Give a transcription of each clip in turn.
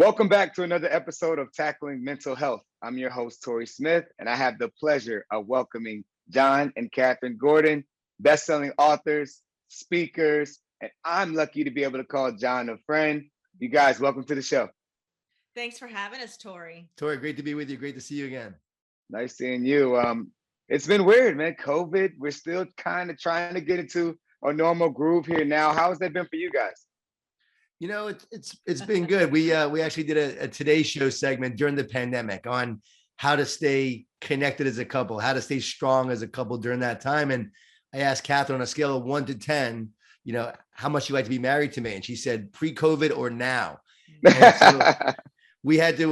Welcome back to another episode of Tackling Mental Health. I'm your host, Torrey Smith, and I have the pleasure of welcoming John and Catherine Gordon, best-selling authors, speakers, and I'm lucky to be able to call John a friend. You guys, welcome to the show. Thanks for having us, Torrey. Torrey, great to be with you. Great to see you again. Nice seeing you. It's been weird, man. COVID, we're still kind of trying to get into a normal groove here now. How has that been for you guys? You know, it's been good. We actually did a Today Show segment during the pandemic on how to stay connected as a couple, how to stay strong as a couple during that time. And I asked Catherine on a scale of 1 to 10, how much you like to be married to me, and she said pre-COVID or now. So we had to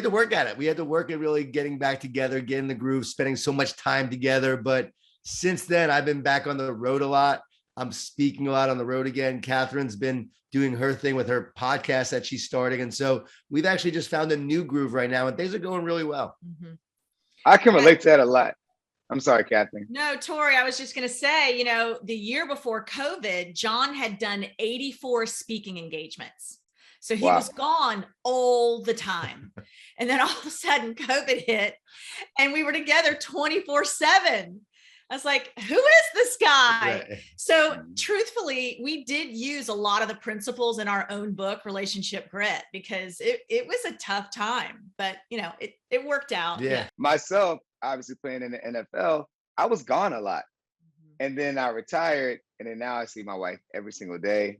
work at it. We had to work at really getting back together, getting the groove, spending so much time together. But since then, I've been back on the road a lot. I'm speaking a lot on the road again. Catherine's been doing her thing with her podcast that she's starting. And so we've actually just found a new groove right now, and things are going really well. Mm-hmm. I can relate to that a lot. I'm sorry, Catherine. No, Torrey, I was just going to say, the year before COVID, John had done 84 speaking engagements. So he was gone all the time. And then all of a sudden COVID hit and we were together 24/7. I was like, who is this guy? Right. So truthfully, we did use a lot of the principles in our own book, Relationship Grit, because it was a tough time, but it worked out. Yeah. Myself, obviously playing in the NFL, I was gone a lot. And then I retired, and then now I see my wife every single day.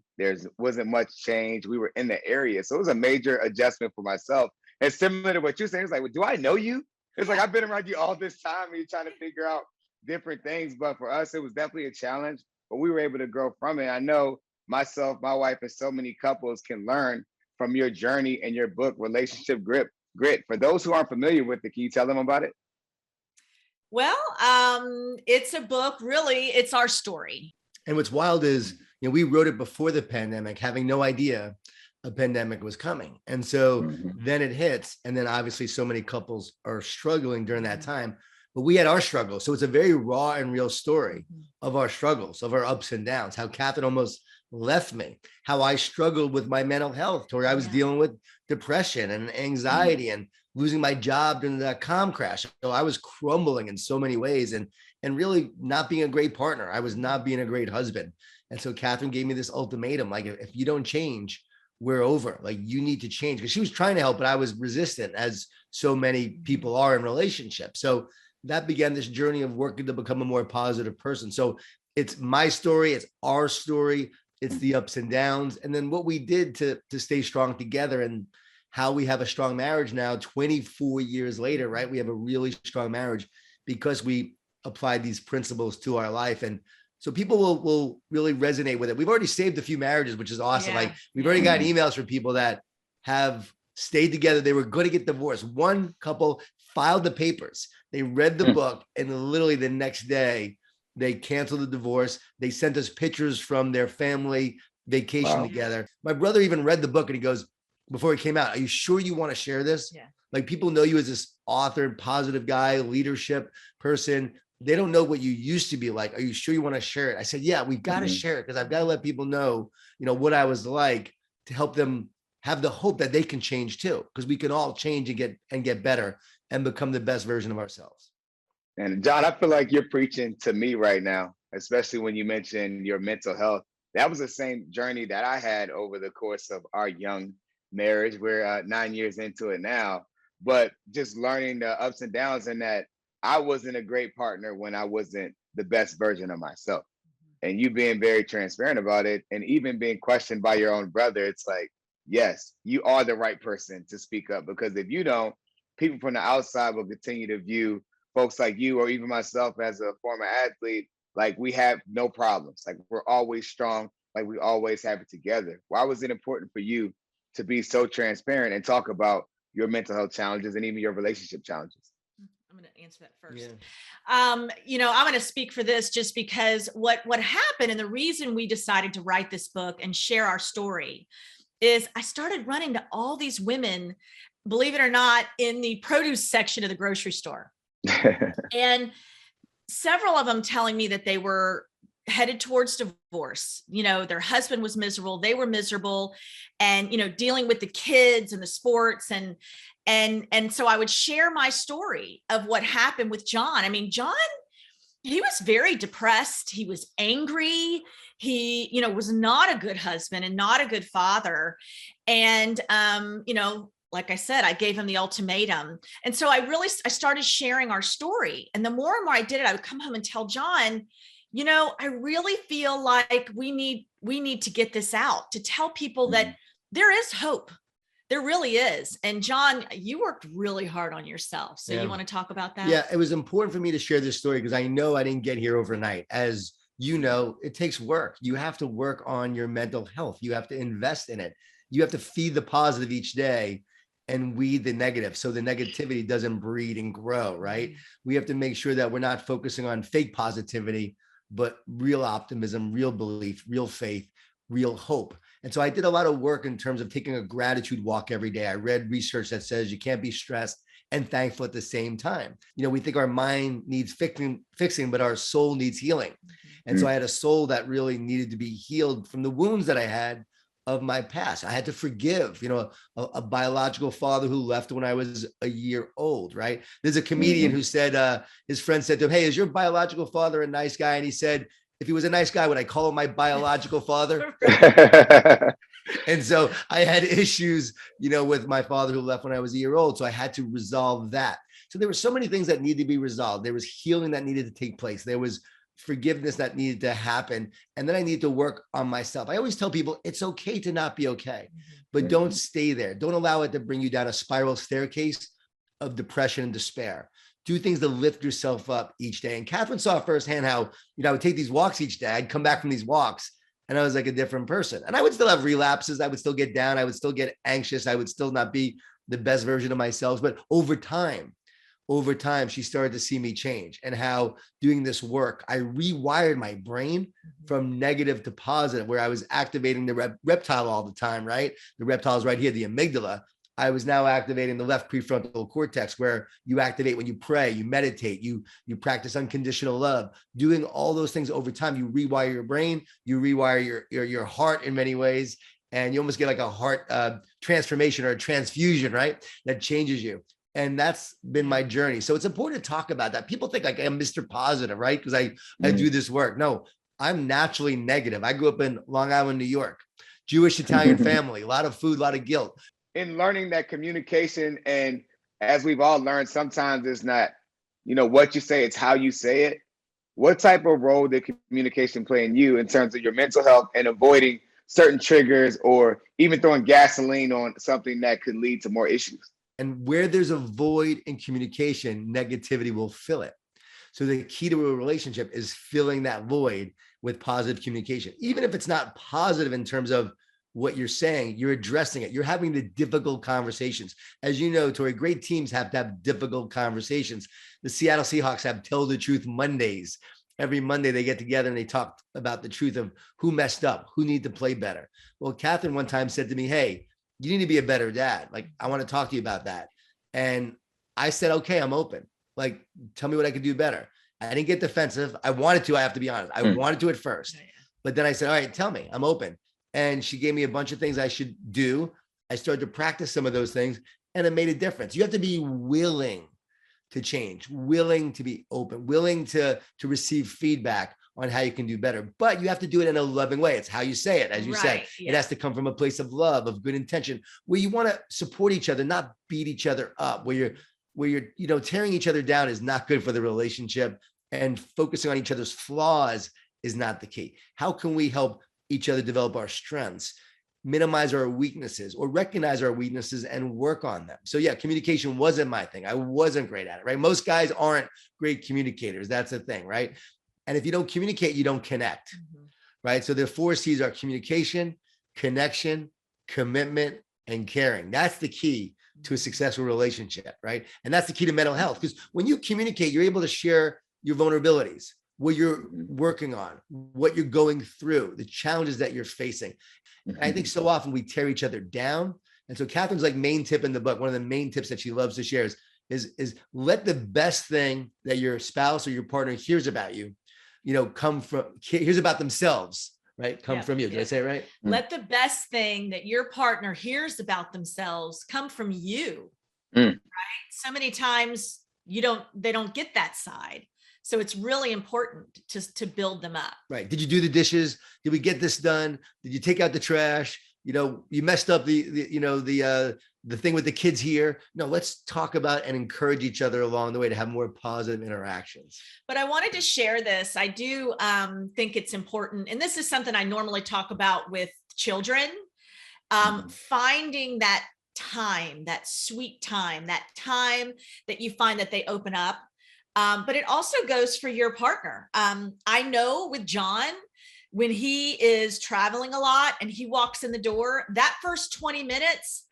Wasn't much change. We were in the area. So it was a major adjustment for myself. And similar to what you're saying, it's like, well, do I know you? It's like, I've been around you all this time, and you're trying to figure out different things. But for us, it was definitely a challenge, but we were able to grow from it. I know myself, my wife, and so many couples can learn from your journey and your book, Relationship Grit. For those who aren't familiar with it, can you tell them about it? Well, it's a book, really, it's our story. And what's wild is, we wrote it before the pandemic, having no idea a pandemic was coming. And so then it hits. And then obviously so many couples are struggling during that time, but we had our struggles. So it's a very raw and real story of our struggles, of our ups and downs, how Catherine almost left me, how I struggled with my mental health, Torrey. I was dealing with depression and anxiety and losing my job during the .com crash. So I was crumbling in so many ways and really not being a great partner. I was not being a great husband. And so Catherine gave me this ultimatum, like, if you don't change, we're over. Like, you need to change. Because she was trying to help, but I was resistant, as so many people are in relationships. So that began this journey of working to become a more positive person. So it's my story. It's our story. It's the ups and downs. And then what we did to stay strong together, and how we have a strong marriage now, 24 years later, right? We have a really strong marriage because we applied these principles to our life. And so people will really resonate with it. We've already saved a few marriages, which is awesome. Yeah. Like, we've already gotten emails from people that have stayed together. They were going to get divorced. One couple filed the papers. They read the book, and literally the next day they canceled the divorce. They sent us pictures from their family vacation together. My brother even read the book, and he goes, before it came out, are you sure you want to share this? Yeah. Like, people know you as this author, positive guy, leadership person. They don't know what you used to be like. Are you sure you want to share it? I said, yeah, we've got to share it, because I've got to let people know, what I was like, to help them have the hope that they can change too, because we can all change and get better and become the best version of ourselves. And John, I feel like you're preaching to me right now, especially when you mentioned your mental health. That was the same journey that I had over the course of our young marriage. We're 9 years into it now, but just learning the ups and downs, and that I wasn't a great partner when I wasn't the best version of myself. And you being very transparent about it, and even being questioned by your own brother, it's like, yes, you are the right person to speak up, because if you don't, people from the outside will continue to view folks like you, or even myself as a former athlete, like we have no problems. Like, we're always strong, like we always have it together. Why was it important for you to be so transparent and talk about your mental health challenges and even your relationship challenges? I'm going to answer that first. Yeah. I'm going to speak for this, just because what happened, and the reason we decided to write this book and share our story, is I started running to all these women, believe it or not, in the produce section of the grocery store. And several of them telling me that they were headed towards divorce. Their husband was miserable. They were miserable, and, dealing with the kids and the sports. And so I would share my story of what happened with John. I mean, John, he was very depressed. He was angry. He, was not a good husband and not a good father. And, like I said, I gave him the ultimatum. And so I started sharing our story. And the more and more I did it, I would come home and tell John, I really feel like we need to get this out, to tell people that there is hope. There really is. And John, you worked really hard on yourself. So you want to talk about that? Yeah, it was important for me to share this story because I know I didn't get here overnight. As you know, it takes work. You have to work on your mental health. You have to invest in it. You have to feed the positive each day and weed the negative, so the negativity doesn't breed and grow, right? We have to make sure that we're not focusing on fake positivity, but real optimism, real belief, real faith, real hope. And so I did a lot of work in terms of taking a gratitude walk every day. I read research that says you can't be stressed and thankful at the same time. We think our mind needs fixing, but our soul needs healing. And so I had a soul that really needed to be healed from the wounds that I had of my past. I had to forgive, a biological father who left when I was a year old, right? There's a comedian who said, his friend said to him, "Hey, is your biological father a nice guy?" And he said, "If he was a nice guy, would I call him my biological father?" And so I had issues, with my father who left when I was a year old. So I had to resolve that. So there were so many things that needed to be resolved. There was healing that needed to take place. There was forgiveness that needed to happen. And then I need to work on myself. I always tell people it's okay to not be okay, but don't stay there. Don't allow it to bring you down a spiral staircase of depression and despair. Do things to lift yourself up each day. And Catherine saw firsthand how, I would take these walks each day. I'd come back from these walks and I was like a different person. And I would still have relapses. I would still get down. I would still get anxious. I would still not be the best version of myself. But over time, she started to see me change, and how doing this work, I rewired my brain from negative to positive, where I was activating the reptile all the time, right? The reptile is right here, the amygdala. I was now activating the left prefrontal cortex, where you activate when you pray, you meditate, you practice unconditional love. Doing all those things over time, you rewire your brain, you rewire your heart in many ways, and you almost get like a heart transformation or a transfusion, right? That changes you. And that's been my journey. So it's important to talk about that. People think like I'm Mr. Positive, right? Because I do this work. No, I'm naturally negative. I grew up in Long Island, New York, Jewish Italian family, a lot of food, a lot of guilt. In learning that communication, and as we've all learned, sometimes it's not, what you say, it's how you say it. What type of role did communication play in you in terms of your mental health and avoiding certain triggers, or even throwing gasoline on something that could lead to more issues? And where there's a void in communication, negativity will fill it. So the key to a relationship is filling that void with positive communication. Even if it's not positive in terms of what you're saying, you're addressing it. You're having the difficult conversations. As you know, Torrey, great teams have to have difficult conversations. The Seattle Seahawks have Tell the Truth Mondays. Every Monday they get together and they talk about the truth of who messed up, who need to play better. Well, Catherine one time said to me, "Hey, you need to be a better dad. Like, I want to talk to you about that." And I said, "Okay, I'm open. Like, tell me what I could do better." I didn't get defensive. I wanted to, I have to be honest. I wanted to at first, but then I said, "All right, tell me, I'm open." And she gave me a bunch of things I should do. I started to practice some of those things, and it made a difference. You have to be willing to change, willing to be open, willing to receive feedback on how you can do better, but you have to do it in a loving way. It's how you say it. As you said, it has to come from a place of love, of good intention, where you want to support each other, not beat each other up, where you're tearing each other down is not good for the relationship, and focusing on each other's flaws is not the key. How can we help each other develop our strengths, minimize our weaknesses, or recognize our weaknesses and work on them? So yeah, communication wasn't my thing. I wasn't great at it, right? Most guys aren't great communicators. That's the thing, right? And if you don't communicate, you don't connect, right? So the 4 C's are communication, connection, commitment, and caring. That's the key to a successful relationship, right? And that's the key to mental health, because when you communicate, you're able to share your vulnerabilities, what you're working on, what you're going through, the challenges that you're facing. And I think so often we tear each other down. And so Catherine's like main tip in the book, one of the main tips that she loves to share is let the best thing that your spouse or your partner hears about you come from, here's about themselves, right? Come from you. Did I say it right? Let the best thing that your partner hears about themselves come from you. Mm. Right? So many times they don't get that side. So it's really important to build them up. Right. Did you do the dishes? Did we get this done? Did you take out the trash? You messed up the thing with the kids here. No, let's talk about and encourage each other along the way to have more positive interactions. But I wanted to share this. I do think it's important. And this is something I normally talk about with children, finding that time, that sweet time, that time that you find that they open up. But it also goes for your partner. I know with John, when he is traveling a lot and he walks in the door, that first 20 minutes,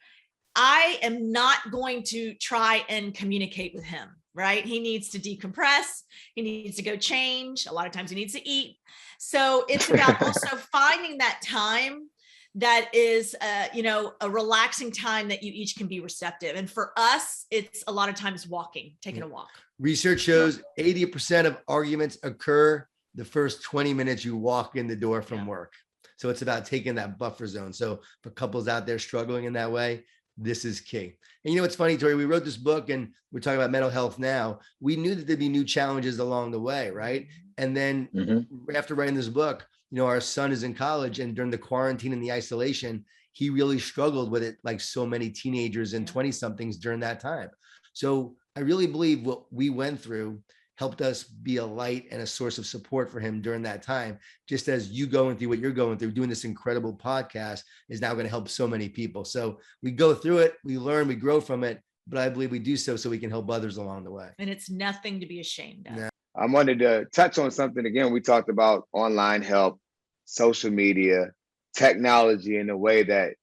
I am not going to try and communicate with him, right? He needs to decompress. He needs to go change. A lot of times he needs to eat. So it's about also finding that time that is, a relaxing time that you each can be receptive. And for us, it's a lot of times walking, taking a walk. Research shows 80% of arguments occur the first 20 minutes you walk in the door from work. So it's about taking that buffer zone. So for couples out there struggling in that way, this is key. And it's funny, Torrey, we wrote this book and we're talking about mental health now. We knew that there'd be new challenges along the way, right? And then after writing this book, our son is in college, and during the quarantine and the isolation, he really struggled with it, like so many teenagers and 20 somethings during that time. So I really believe what we went through helped us be a light and a source of support for him during that time. Just as you going through what you're going through, doing this incredible podcast is now going to help so many people. So we go through it, we learn, we grow from it, but I believe we do so we can help others along the way. And it's nothing to be ashamed of. Yeah. I wanted to touch on something again. We talked about online help, social media, technology in a way that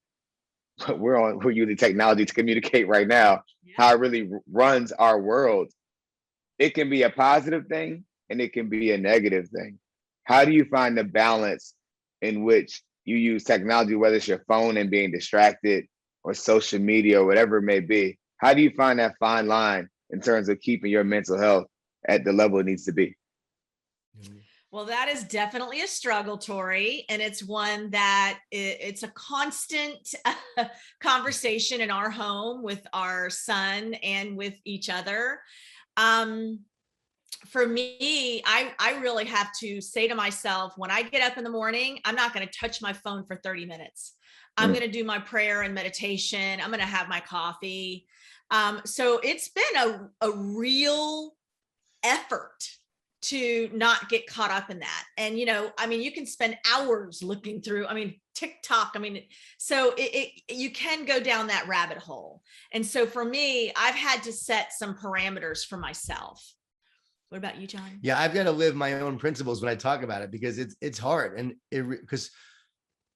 we're using technology to communicate right now, how it really runs our world. It can be a positive thing and it can be a negative thing. How do you find the balance in which you use technology, whether it's your phone and being distracted or social media or whatever it may be? How do you find that fine line in terms of keeping your mental health at the level it needs to be? Well, that is definitely a struggle, Torrey. And it's one that it's a constant conversation in our home with our son and with each other. For me, I really have to say to myself, when I get up in the morning, I'm not going to touch my phone for 30 minutes. I'm going to do my prayer and meditation. I'm going to have my coffee. So it's been a real effort to not get caught up in that. And, you can spend hours looking through, TikTok. So you can go down that rabbit hole. And so for me, I've had to set some parameters for myself. What about you, John? Yeah, I've got to live my own principles when I talk about it, because it's hard. And because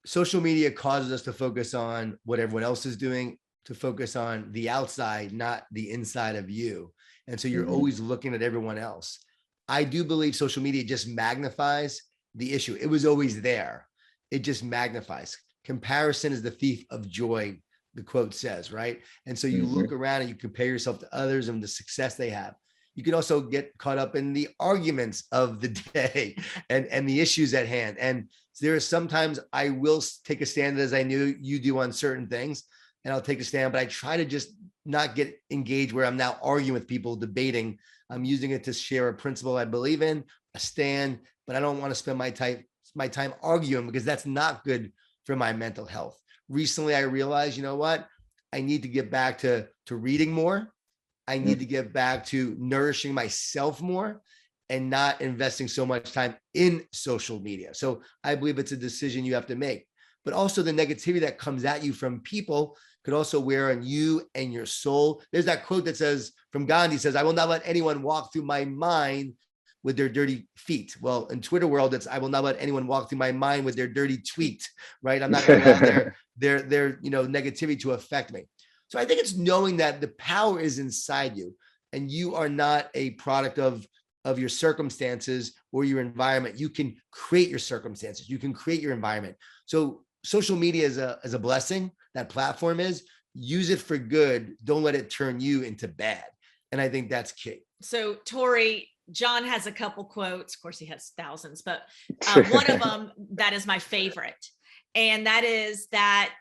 social media causes us to focus on what everyone else is doing, to focus on the outside, not the inside of you. And so you're always looking at everyone else. I do believe social media just magnifies the issue. It was always there. It just magnifies. Comparison is the thief of joy, the quote says, right? And so you look around and you compare yourself to others and the success they have. You can also get caught up in the arguments of the day and the issues at hand. And there are sometimes I will take a stand, as I knew you do on certain things, and I'll take a stand, but I try to just not get engaged where I'm now arguing with people, debating. I'm using it to share a principle I believe in, a stand, but I don't want to spend my time arguing, because that's not good for my mental health. Recently, I realized, what? I need to get back to reading more. I need to get back to nourishing myself more and not investing so much time in social media. So I believe it's a decision you have to make. But also the negativity that comes at you from people could also wear on you and your soul. There's that quote that says, from Gandhi, says, "I will not let anyone walk through my mind with their dirty feet." Well, in Twitter world, it's, "I will not let anyone walk through my mind with their dirty tweet," right? I'm not going to allow their negativity to affect me. So I think it's knowing that the power is inside you and you are not a product of your circumstances or your environment. You can create your circumstances. You can create your environment. So social media is a blessing. That platform is. Use it for good. Don't let it turn you into bad. And I think that's key. So Torrey, John has a couple quotes. Of course, he has thousands, but one of them that is my favorite. And that is that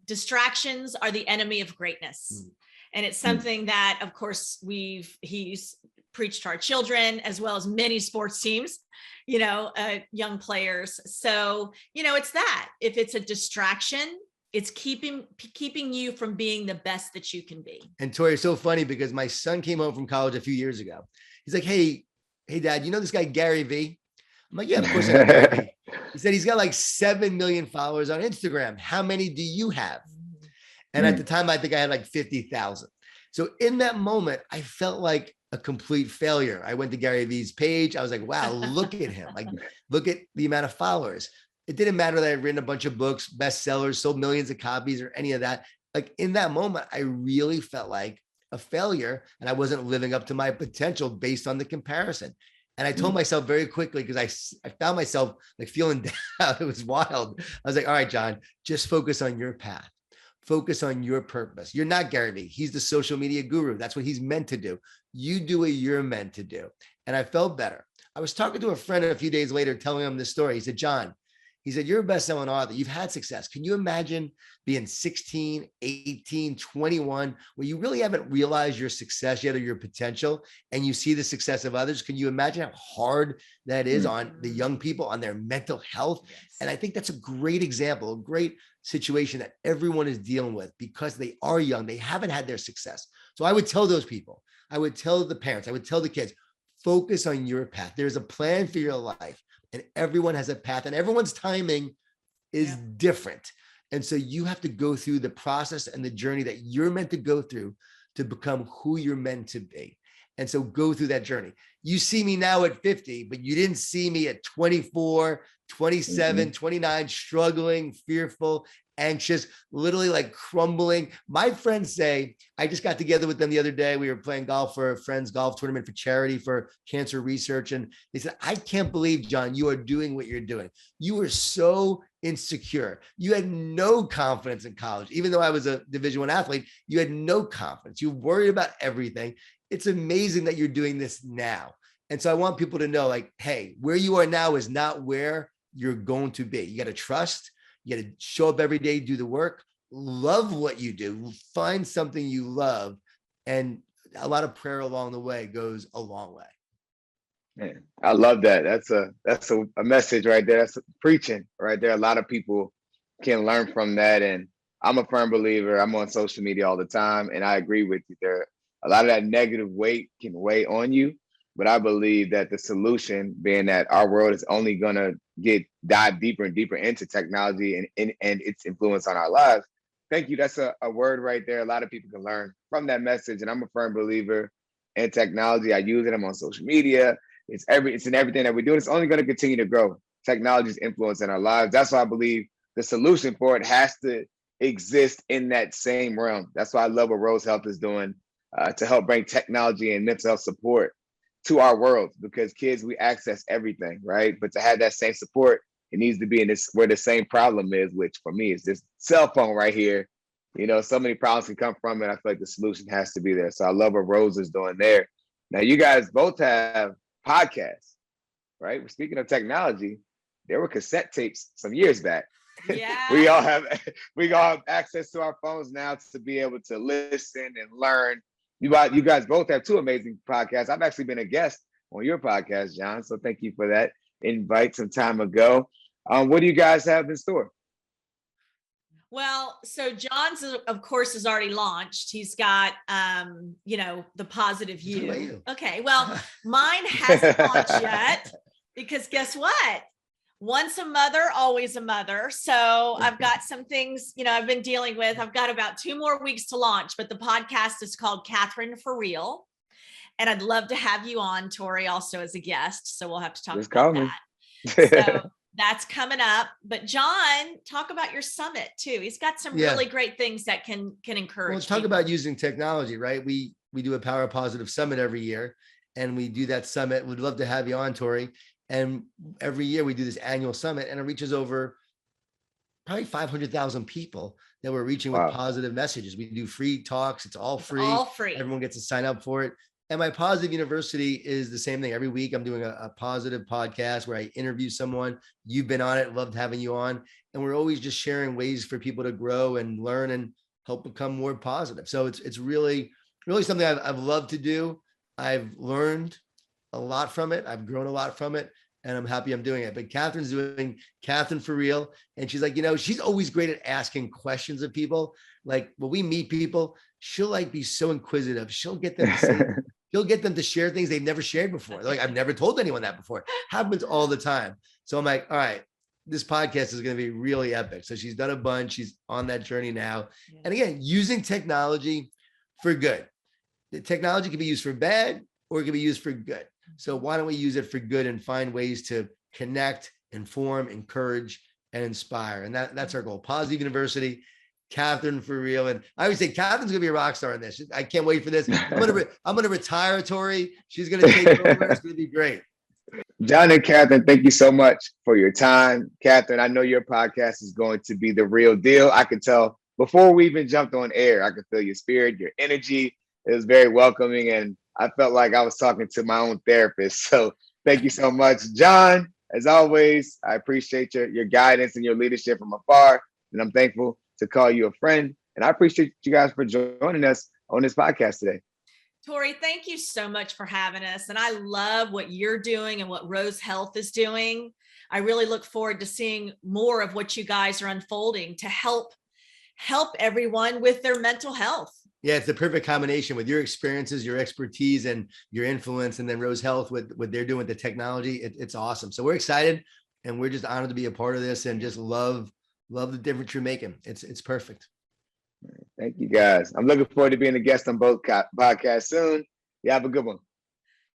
distractions are the enemy of greatness. And it's something that, of course, he's preached to our children as well as many sports teams, young players. So, it's that if it's a distraction, it's keeping you from being the best that you can be. And Torrey, it's so funny because my son came home from college a few years ago. He's like, hey, Dad, you know this guy, Gary V? I'm like, yeah, of course I know Gary V. He said, he's got like 7 million followers on Instagram. How many do you have? And at the time, I think I had like 50,000. So in that moment, I felt like a complete failure. I went to Gary V's page. I was like, wow, look at him. Like, look at the amount of followers. It didn't matter that I'd written a bunch of books, bestsellers, sold millions of copies or any of that. Like in that moment, I really felt like a failure and I wasn't living up to my potential based on the comparison. And I told myself very quickly, because I found myself like feeling down. It was wild. I was like, all right, John, just focus on your path. Focus on your purpose. You're not Gary Vee. He's the social media guru. That's what he's meant to do. You do what you're meant to do. And I felt better. I was talking to a friend a few days later, telling him this story. He said, John, he said, you're a best-selling author. You've had success. Can you imagine being 16, 18, 21, where you really haven't realized your success yet or your potential, and you see the success of others? Can you imagine how hard that is on the young people, on their mental health? Yes. And I think that's a great example, a great situation that everyone is dealing with because they are young. They haven't had their success. So I would tell those people, I would tell the parents, I would tell the kids, focus on your path. There's a plan for your life. And everyone has a path and everyone's timing is different. And so you have to go through the process and the journey that you're meant to go through to become who you're meant to be. And so go through that journey. You see me now at 50, but you didn't see me at 24, 27, 29, struggling, fearful, anxious, literally like crumbling. My friends say, I just got together with them the other day. We were playing golf for a friend's golf tournament for charity for cancer research. And they said, I can't believe, John, you are doing what you're doing. You were so insecure. You had no confidence in college. Even though I was a Division I athlete, you had no confidence. You worried about everything. It's amazing that you're doing this now. And so I want people to know, like, hey, where you are now is not where you're going to be. You got to trust. You got to show up every day, do the work, love what you do, find something you love. And a lot of prayer along the way goes a long way. Man, I love that. That's a message right there. That's preaching right there. A lot of people can learn from that. And I'm a firm believer. I'm on social media all the time. And I agree with you there. A lot of that negative weight can weigh on you. But I believe that the solution being that our world is only going to dive deeper and deeper into technology and its influence on our lives. Thank you. That's a word right there. A lot of people can learn from that message. And I'm a firm believer in technology. I use it. I'm on social media. It's in everything that we do. It's only going to continue to grow. Technology's influence in our lives. That's why I believe the solution for it has to exist in that same realm. That's why I love what Rose Health is doing to help bring technology and mental health support to our world, because kids, we access everything, right? But to have that same support, it needs to be in this where the same problem is, which for me is this cell phone right here. So many problems can come from it. I feel like the solution has to be there. So I love what Rose is doing there. Now, you guys both have podcasts, right? Speaking of technology, there were cassette tapes some years back. Yeah. we all have access to our phones now to be able to listen and learn. You guys both have two amazing podcasts. I've actually been a guest on your podcast, John. So thank you for that invite some time ago. What do you guys have in store? Well, so John's, of course, is already launched. He's got, the positive you. Okay. Well, mine hasn't launched yet because guess what? Once a mother, always a mother. So I've got some things, I've been dealing with. I've got about 2 more weeks to launch, but the podcast is called Catherine for Real. And I'd love to have you on, Torrey, also as a guest. So we'll have to talk about that. So that's coming up. But John, talk about your summit too. He's got some really great things that can encourage. Well, talk about using technology, right? We do a Power Positive Summit every year, and we do that summit. We'd love to have you on, Torrey. And every year we do this annual summit, and it reaches over probably 500,000 people that we're reaching with positive messages. We do free talks. It's all free. All free. Everyone gets to sign up for it. And my Positive University is the same thing. Every week I'm doing a positive podcast where I interview someone. You've been on it, loved having you on. And we're always just sharing ways for people to grow and learn and help become more positive. So it's really, really something I've loved to do. I've learned a lot from it. I've grown a lot from it. And I'm happy I'm doing it. But Catherine's doing Catherine for Real. And she's like, she's always great at asking questions of people. Like when we meet people, she'll like be so inquisitive. She'll get them to say, she'll get them to share things they've never shared before. They're like, I've never told anyone that before. Happens all the time. So I'm like, all right, this podcast is going to be really epic. So she's done a bunch. She's on that journey now. Yeah. And again, using technology for good. The technology can be used for bad or it can be used for good. So why don't we use it for good and find ways to connect, inform, encourage, and inspire? And that's our goal. Positive University, Catherine for Real. And I always say Catherine's gonna be a rock star in this. I can't wait for this. I'm gonna retire, Torrey. She's gonna take over. It's gonna be great. John and Catherine, thank you so much for your time. Catherine, I know your podcast is going to be the real deal. I could tell before we even jumped on air, I could feel your spirit, your energy. It was very welcoming, and I felt like I was talking to my own therapist. So thank you so much. John, as always, I appreciate your guidance and your leadership from afar, and I'm thankful to call you a friend. And I appreciate you guys for joining us on this podcast today. Torrey, thank you so much for having us. And I love what you're doing and what Rose Health is doing. I really look forward to seeing more of what you guys are unfolding to help everyone with their mental health. Yeah, it's the perfect combination with your experiences, your expertise, and your influence, and then Rose Health with what they're doing with the technology. It's awesome. So we're excited, and we're just honored to be a part of this, and just love the difference you're making. It's perfect. Thank you, guys. I'm looking forward to being a guest on both podcasts soon. You have a good one.